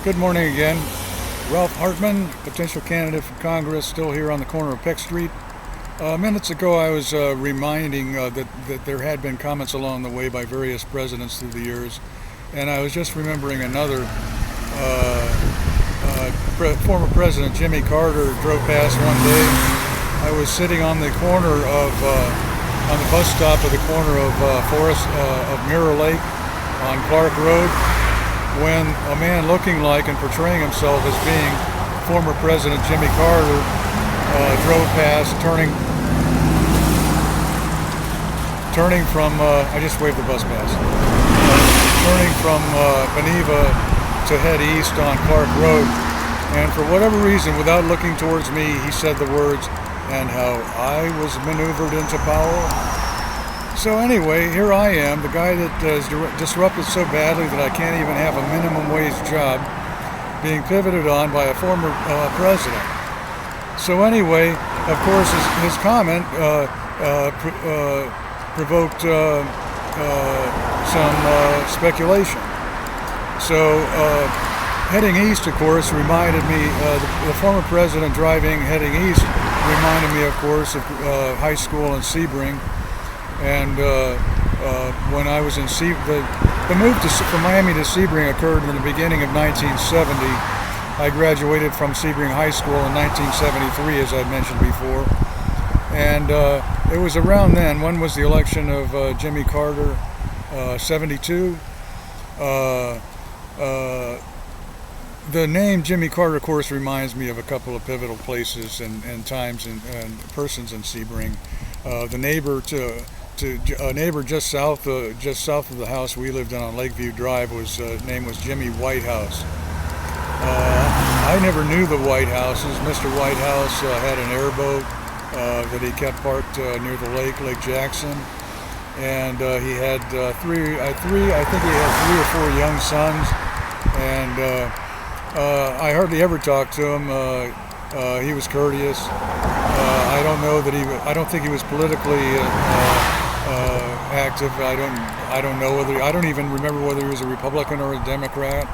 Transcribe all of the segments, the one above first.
Good morning again. Ralph Hartman, potential candidate for Congress, still here on the corner of Peck Street. Minutes ago I was reminding that there had been comments along the way by various presidents through the years, and I was just remembering another former president, Jimmy Carter, drove past one day. I was sitting on the corner of, on the bus stop at the corner of Mirror Lake on Clark Road, when a man looking like and portraying himself as being former President Jimmy Carter drove past, turning from, I just waved the bus past, turning from Beneva to head east on Clark Road. And for whatever reason, without looking towards me, he said the words, "and how I was maneuvered into power." So anyway, here I am, the guy that is disrupted so badly that I can't even have a minimum wage job, being pivoted on by a former president. So anyway, of course, his comment provoked some speculation. So heading east, of course, reminded me, the former president heading east reminded me, of course, of high school in Sebring. And when I was in the move from Miami to Sebring occurred in the beginning of 1970. I graduated from Sebring High School in 1973, as I mentioned before. And it was around then. When was the election of Jimmy Carter? 72. The name Jimmy Carter, of course, reminds me of a couple of pivotal places and times and persons in Sebring. The neighbor a neighbor just south of the house we lived in on Lakeview Drive name was Jimmy Whitehouse. I never knew the Whitehouses. Mr. Whitehouse had an airboat that he kept parked near the Lake Jackson, and he had I think he had 3 or 4 young sons, and I hardly ever talked to him. He was courteous. I don't think he was politically active. I don't even remember whether he was a Republican or a Democrat.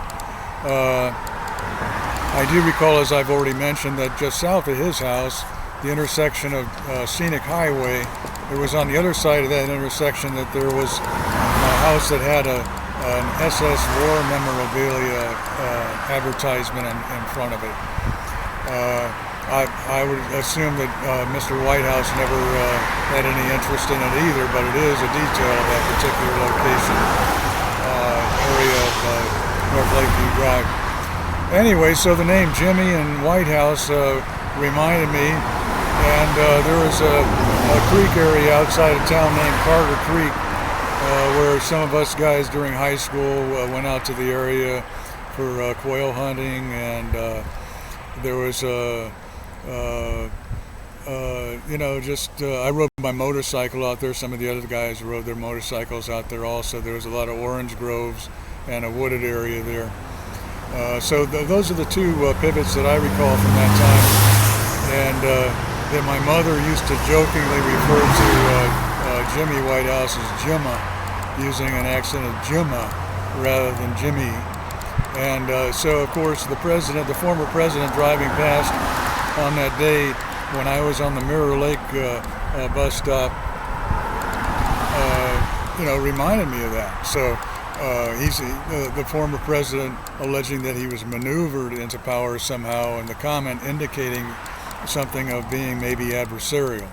I do recall, as I've already mentioned, that just south of his house, the intersection of Scenic Highway, it was on the other side of that intersection that there was a house that had an SS war memorabilia advertisement in front of it. I would assume that Mr. Whitehouse never had any interest in it either, but it is a detail of that particular location, area of North Lakeview Drive. Anyway, so the name Jimmy and Whitehouse reminded me, and there was a creek area outside of town named Carter Creek, where some of us guys during high school went out to the area for quail hunting, and there was I rode my motorcycle out there. Some of the other guys rode their motorcycles out there also. There was a lot of orange groves and a wooded area there. So those are the 2 pivots that I recall from that time, and that my mother used to jokingly refer to Jimmy Whitehouse as Jimma, using an accent of Jimma rather than Jimmy. And so, of course, the former president driving past on that day when I was on the Mirror Lake bus stop, reminded me of that. So he's the former president alleging that he was maneuvered into power somehow, and the comment indicating something of being maybe adversarial.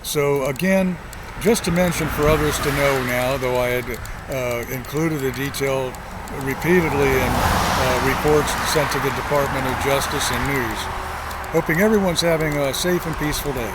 So again, just to mention for others to know now, though I had included the detail repeatedly in reports sent to the Department of Justice and News. Hoping everyone's having a safe and peaceful day.